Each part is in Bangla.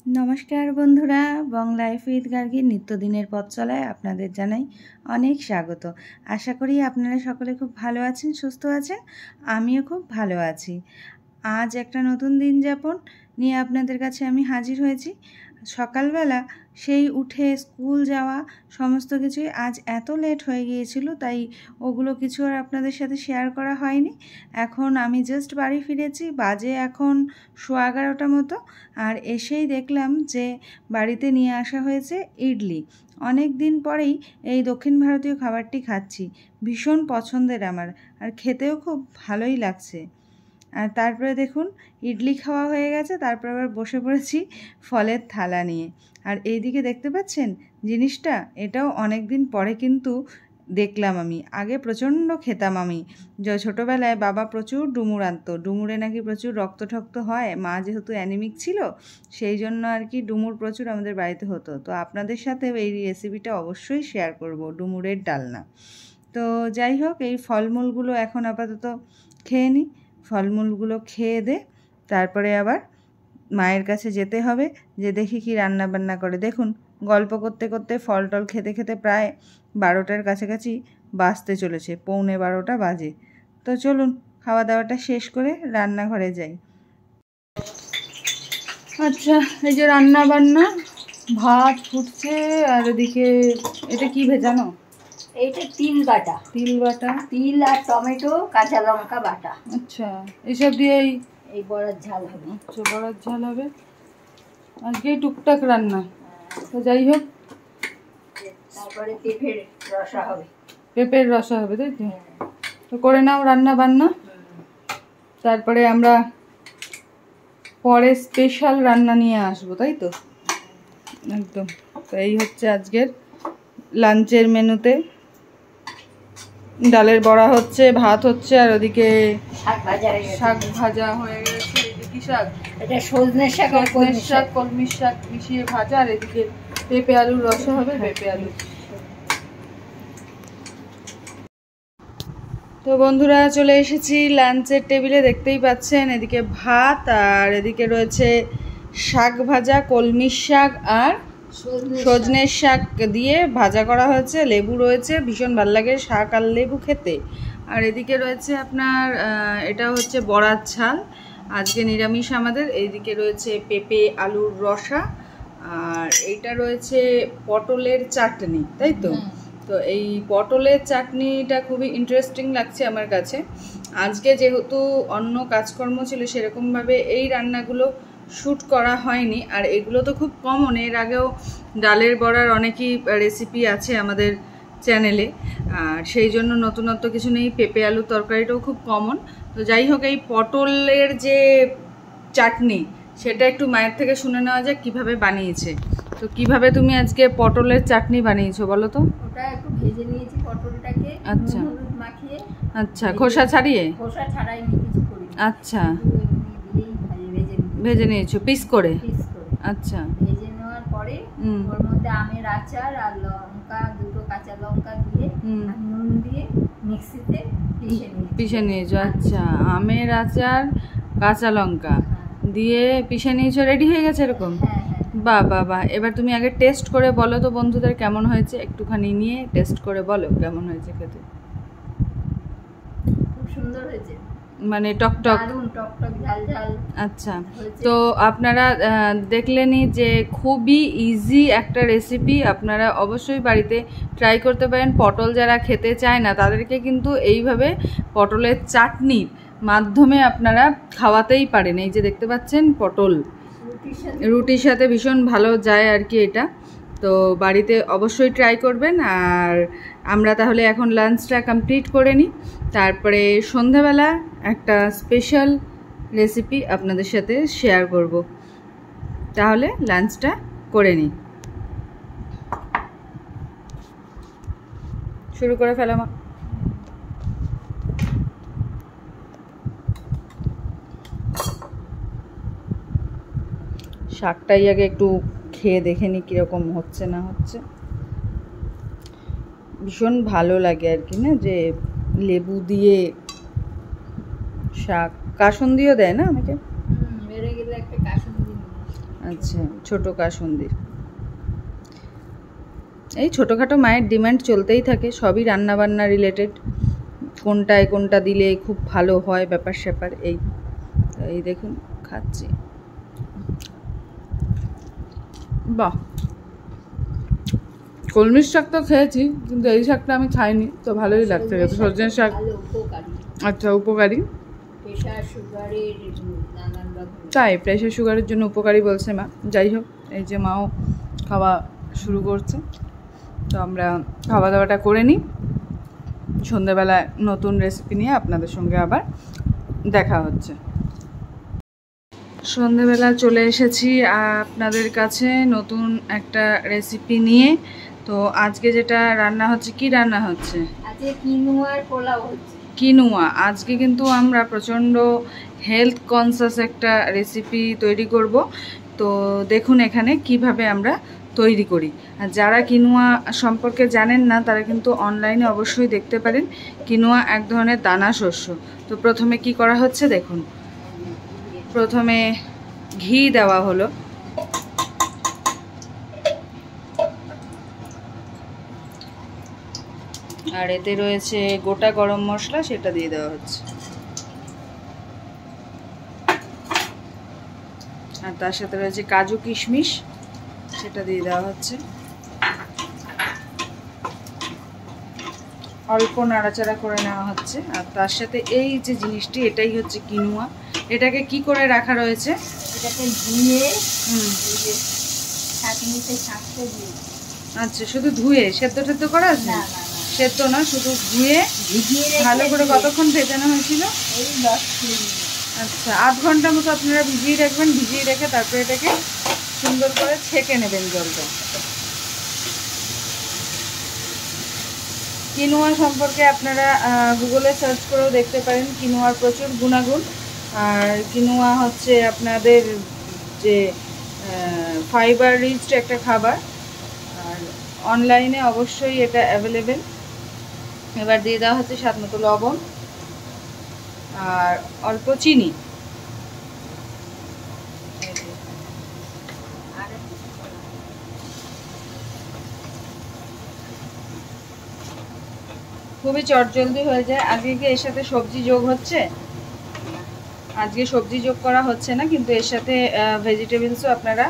নমস্কার বন্ধুরা, বং লাইফ উইথ গার্গীর নিত্যদিনের পথ চলায় আপনাদের জানাই অনেক স্বাগত। আশা করি আপনারা সকলে খুব ভালো আছেন, সুস্থ আছেন। আমিও খুব ভালো আছি। আজ একটা নতুন দিন যাপন নিয়ে আপনাদের কাছে আমি হাজির হয়েছি। সকালবেলা সেই উঠে স্কুল যাওয়া সমস্ত কিছুই আজ এত লেট হয়ে গিয়েছিল, তাই ওগুলো কিছু আর আপনাদের সাথে শেয়ার করা হয়নি। এখন আমি জাস্ট বাড়ি ফিরেছি, বাজে এখন 11:15 মতো। আর এসেই দেখলাম যে বাড়িতে নিয়ে আসা হয়েছে ইডলি। অনেক দিন পরেই এই দক্ষিণ ভারতীয় খাবারটি খাচ্ছি, ভীষণ পছন্দের আমার, আর খেতেও খুব ভালোই লাগছে। আর তারপরে দেখুন ইডলি খাওয়া হয়ে গেছে, তারপর আবার বসে পড়েছি ফলের থালা নিয়ে। আর এইদিকে দেখতে পাচ্ছেন জিনিসটা, এটাও অনেক দিন পরে কিন্তু দেখলাম। আমি আগে প্রচণ্ড খেতাম। আমি ছোটোবেলায় বাবা প্রচুর ডুমুর আনতো, ডুমুরে নাকি প্রচুর রক্ত ঠক্ত হয়, মা যেহেতু অ্যানিমিক ছিল সেই জন্য আর কি ডুমুর প্রচুর আমাদের বাড়িতে হতো। তো আপনাদের সাথে এই রেসিপিটা অবশ্যই শেয়ার করব, ডুমুরের ডালনা। তো যাই হোক, এই ফলমূলগুলো এখন আপাতত খেয়ে নিই। ফলমূলগুলো খেয়ে দে, তারপরে আবার মায়ের কাছে যেতে হবে, যে দেখি কি রান্না বান্না করে। দেখুন গল্প করতে করতে ফল টল খেতে খেতে প্রায় 12টার কাছাকাছি বাজতে চলেছে, 11:45 বাজে। তো চলুন খাওয়া দাওয়াটা শেষ করে রান্নাঘরে যাই। আচ্ছা, এই যে রান্না বান্না, ভাত ফুটছে, আর এদিকে এটা কি ভেজানো? এইটা তিল বাটা, তিল বাটা, তিল আর টমেটো কাঁচা লঙ্কা বাটা। আচ্ছা, এইসব দিয়েই এই বড়ার ঝাল হবে। আচ্ছা, বড়ার ঝাল হবে আজকে, টুকটাক রান্না। তো যাই হোক, তারপরে পেঁপের রসা হবে। পেঁপের রসা হবে, তাই তো? তো করে নাও রান্না বান্না, তারপরে আমরা পরে স্পেশাল রান্না নিয়ে আসবো, তাই তো? একদম। তো এই হচ্ছে আজকের লাঞ্চের মেনুতে, ডালের বড়া হচ্ছে, ভাত হচ্ছে, আর ওদিকে শাক ভাজা হয়ে গেছে। কি শাক এটা? সজনে শাক, সজনের শাক, কলমির শাক মিশিয়ে ভাজা, আর এদিকে পেঁপে আলুর রসা হবে, পেঁপে আলু। তো বন্ধুরা চলে এসেছি লাঞ্চের টেবিলে, দেখতেই পাচ্ছেন এদিকে ভাত, আর এদিকে রয়েছে শাক ভাজা, কলমির শাক আর সজনের শাক দিয়ে ভাজা করা হয়েছে, লেবু রয়েছে, ভীষণ ভালো লাগে শাক আর লেবু খেতে। আর এদিকে রয়েছে আপনার এটা হচ্ছে বড়ার ঝাল, আজকে নিরামিষ আমাদের। এইদিকে রয়েছে পেঁপে আলুর রসা, আর এইটা রয়েছে পটলের চাটনি, তাই তো? তো এই পটলের চাটনিটা খুবই ইন্টারেস্টিং লাগছে আমার কাছে। আজকে যেহেতু অন্য কাজকর্ম ছিল, সেরকমভাবে এই রান্নাগুলো শ্যুট করা হয়নি। আর এগুলো তো খুব কমন, এর আগেও ডালের বড়ার অনেকই রেসিপি আছে আমাদের চ্যানেলে, আর সেই জন্য নতুনত্ব কিছু নেই। পেঁপে আলু তরকারিটাও খুব কমন। তো যাই হোক, এই পটলের যে চাটনি সেটা একটু মায়ের থেকে শুনে নেওয়া যাক কীভাবে বানিয়েছে। তো কিভাবে তুমি আজকে পটলের চাটনি বানিয়েছো বলো তো? ওটা একটু ভেজে নিয়েছি পটলটাকে, আচ্ছা হলুদ মাখিয়ে। আচ্ছা, খোসা ছাড়িয়ে? খোসা ছাড়াই কিছু করি। আচ্ছা, ভেজে নিয়েছো পিস করে? আচ্ছা, ভেজে নেওয়ার পরে ওর মধ্যে আমের আচার আর লঙ্কা, দুটো কাঁচা লঙ্কা দিয়ে আর নুন দিয়ে মিক্সিতে পিষে নিয়েছো। আচ্ছা, আমের আচার, কাঁচা লঙ্কা দিয়ে পিষে নিয়েছো, রেডি হয়ে গেছে এরকম? বাহ বাহ বাহ। এবার তুমি আগে টেস্ট করে বলো তো বন্ধুদের কেমন হয়েছে, একটুখানি নিয়ে টেস্ট করে বলো কেমন হয়েছে খেতে। খুব সুন্দর হয়েছে, মানে টকটক, ঝাল ঝাল। আচ্ছা, তো আপনারা দেখলেনই যে খুবই ইজি একটা রেসিপি, আপনারা অবশ্যই বাড়িতে ট্রাই করতে পারেন। পটল যারা খেতে চায় না তাদেরকে কিন্তু এইভাবে পটলের চাটনির মাধ্যমে আপনারা খাওয়াতেই পারেন। এই যে দেখতে পাচ্ছেন পটল রুটির সাথে ভীষণ ভালো যায় আর কি এটা। তো বাড়িতে অবশ্যই ট্রাই করবেন। আর আমরা তাহলে এখন লাঞ্চটা কমপ্লিট করে নিই, তারপরে সন্ধ্যাবেলা একটা স্পেশাল রেসিপি আপনাদের সাথে শেয়ার করব। তাহলে লাঞ্চটা করে নিই, শুরু করে ফেলা। শাকটাই আগে একটু খেয়ে দেখে নিই কীরকম হচ্ছে না হচ্ছে। ভীষণ ভালো লাগে আর কি, না যে লেবু দিয়ে শাক, কাসুন্দিও দেয় না অনেকে। আচ্ছা, ছোট কাসুন্দি। এই ছোটোখাটো মায়ের ডিমান্ড চলতেই থাকে, সবই রান্নাবান্না রিলেটেড, কোনটায় কোনটা দিলে খুব ভালো হয় ব্যাপার স্যাপার। এই দেখুন খাচ্ছি, বাহ। কলমির শাক তো খেয়েছি, কিন্তু এই শাকটা আমি খাইনি, তো ভালোই লাগছে। সজনে শাক আচ্ছা, উপকারী, তাই প্রেশার সুগারের জন্য উপকারী বলছে মা। যাই হোক, এই যে মাও খাওয়া শুরু করছে, তো আমরা খাওয়া দাওয়াটা করে নিই। সন্ধ্যেবেলায় নতুন রেসিপি নিয়ে আপনাদের সঙ্গে আবার দেখা হচ্ছে। সন্ধ্যেবেলা চলে এসেছি আপনাদের কাছে নতুন একটা রেসিপি নিয়ে। তো আজকে যেটা রান্না হচ্ছে, কি রান্না হচ্ছে? আজকে কিনুয়ার পোলাও হচ্ছে। কিনুয়া। আজকে কিন্তু আমরা প্রচণ্ড হেলথ কনসাস একটা রেসিপি তৈরি করব। তো দেখুন এখানে কিভাবে আমরা তৈরি করি। আর যারা কিনুয়া সম্পর্কে জানেন না, তারা কিন্তু অনলাইনে অবশ্যই দেখতে পারেন। কিনুয়া এক ধরনের দানা শস্য। তো প্রথমে কি করা হচ্ছে দেখুন। প্রথমে ঘি দেওয়া হলো, আর এতে রয়েছে গোটা গরম মশলা, সেটা দিয়ে দেওয়া হচ্ছে। আর তার সাথে রয়েছে কাজু কিশমিশ, সেটা দিয়ে দেওয়া হচ্ছে। অল্প নাড়াচাড়া করে নেওয়া হচ্ছে। আর তার সাথে এই যে জিনিসটি, এটাই হচ্ছে কিনুয়া। এটাকে কি করে রাখা রয়েছে? এটাকে ধুয়ে ছাঁকনিতে ছাঁকতে দিয়ে। আচ্ছা, শুধু ধুয়ে, সেদ্ধ টেদ্ধ করা আছে? না, সেদ্ধ না, শুধু ধুয়ে ভালো করে। কতক্ষণ ভেজানো হয়েছিল? এই 10 মিনিট। আচ্ছা, 8 ঘন্টা মতো আপনারা ভিজিয়ে রাখবেন। ভিজিয়ে রেখে তারপরে এটাকে সুন্দর করে ছেঁকে নেবেন জলটা। কিনুয়া সম্পর্কে আপনারা গুগলে সার্চ করেও দেখতে পারেন। কিনুয়ার প্রচুর গুণাগুণ। আর কিনুয়া হচ্ছে আপনাদের যে ফাইবার রিচ একটা খাবার। আর অনলাইনে অবশ্যই এটা অ্যাভেলেবেল। এবার দিয়ে দেওয়া হচ্ছে স্বাদ মতো লবণ আর অল্প চিনি। খুবই চটজলদি হয়ে যায়। আজকে কি এর সাথে সবজি যোগ হচ্ছে? আজকে সবজি যোগ করা হচ্ছে না, কিন্তু এর সাথে ভেজিটেবলসও আপনারা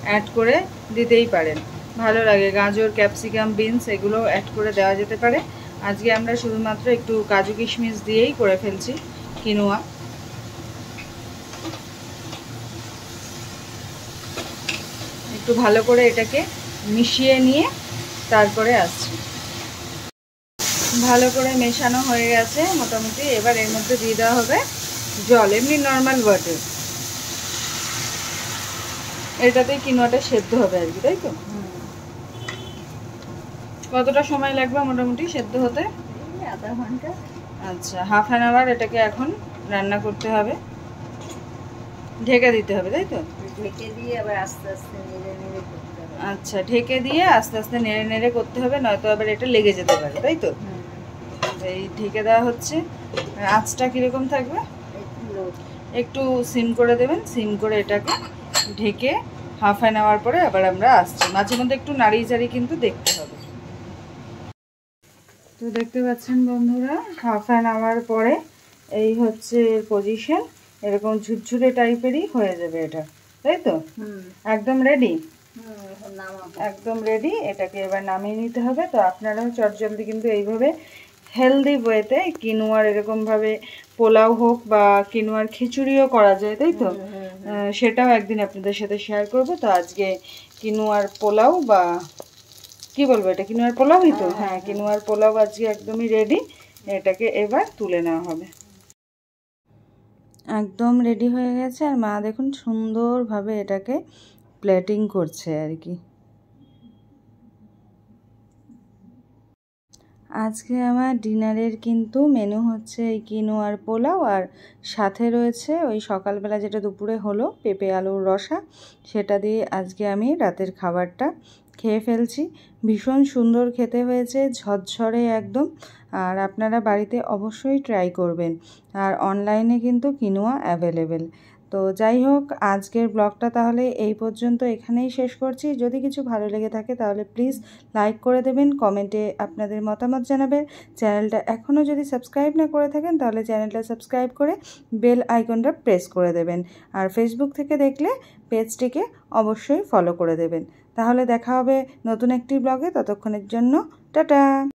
অ্যাড করে দিতেই পারেন, ভালো লাগে। গাজর, ক্যাপসিকাম, বিনস এগুলো অ্যাড করে দেওয়া যেতে পারে। আজকে আমরা শুধুমাত্র একটু কাজু কিশমিশ দিয়েই করে ফেলছি কিনুয়া। একটু ভালো করে এটাকে মিশিয়ে নিয়ে তারপরে আসছি। ভালো করে মেশানো হয়ে গেছে মোটামুটি। এবার এর মধ্যে দিয়ে দেওয়া হবে জল, এমনি নর্মাল ওয়াটার। এটাতেই কিনুয়াটা সেদ্ধ হবে আর কি, তাই তো? কতটা সময় লাগবে মোটামুটি সেদ্ধ হতে? আধা ঘন্টা। আচ্ছা, হাফ অ্যান আওয়ার এটাকে এখন রান্না করতে হবে, ঢেকে দিতে হবে, তাই তো? ঢেকে দিয়ে আবার আস্তে আস্তে নেড়ে নেড়ে করতে হবে। আচ্ছা, ঢেকে দিয়ে আস্তে আস্তে নেড়ে নেড়ে করতে হবে, নয়তো আবার এটা লেগে যেতে পারে, তাই তো? এই ঢেকে দেওয়া হচ্ছে। আঁচটা কীরকম থাকবে? একটু সিম করে দেবেন। সিম করে এটাকে ঢেকে হাফ অ্যান আওয়ার পরে আবার আমরা আসছি। মাঝে মধ্যে একটু নাড়িয়ে চাড়িয়ে কিন্তু দেখতে হবে। তো দেখতে পাচ্ছেন বন্ধুরা, হাফ অ্যান আওয়ার পরে এই হচ্ছে এর পজিশন। এরকম ঝুরঝুরে টাইপেরই হয়ে যাবে এটা, তাই তো? একদম রেডি। একদম রেডি। এটাকে এবার নামিয়ে নিতে হবে। তো আপনারাও চটজলদি কিন্তু এইভাবে হেলদি ওয়েতে কিনুয়ার এরকমভাবে পোলাও হোক বা কিনুয়ার খিচুড়িও করা যায়, তাই তো? সেটাও একদিন আপনাদের সাথে শেয়ার করব। তো আজকে কিনুয়ার পোলাও, বা কি বলবো, এটা কিনুয়ার পোলাওই তো? হ্যাঁ, কিনুয়ার পোলাও আজকে একদমই রেডি। এটাকে এবার তুলে নেওয়া হবে। একদম রেডি হয়ে গেছে। আর মা দেখুন সুন্দরভাবে এটাকে প্লেটিং করছে আর কি। আজকে আমার ডিনারের কিন্তু মেনু হচ্ছে এই কিনুয়ার পোলাও, আর সাথে রয়েছে ওই সকালবেলা যেটা দুপুরে হলো পেঁপে আলুর রসা। সেটা দিয়ে আজকে আমি রাতের খাবারটা খেয়ে ফেলছি। ভীষণ সুন্দর খেতে হয়েছে, ঝরঝরে একদম। আর আপনারা বাড়িতে অবশ্যই ট্রাই করবেন। আর অনলাইনে কিন্তু কিনুয়া অ্যাভেলেবেল। তো যাই হোক, আজকের ব্লগটা তাহলে এই পর্যন্ত এখানেই শেষ করছি। যদি কিছু ভালো লেগে থাকে তাহলে প্লিজ লাইক করে দেবেন, কমেন্টে আপনাদের মতামত জানাবেন। চ্যানেলটা এখনও যদি সাবস্ক্রাইব না করে থাকেন তাহলে চ্যানেলটা সাবস্ক্রাইব করে বেল আইকনটা প্রেস করে দেবেন। আর ফেসবুক থেকে দেখলে পেজটিকে অবশ্যই ফলো করে দেবেন। তাহলে দেখা হবে নতুন একটি ব্লগে। ততক্ষণের জন্য টাটা।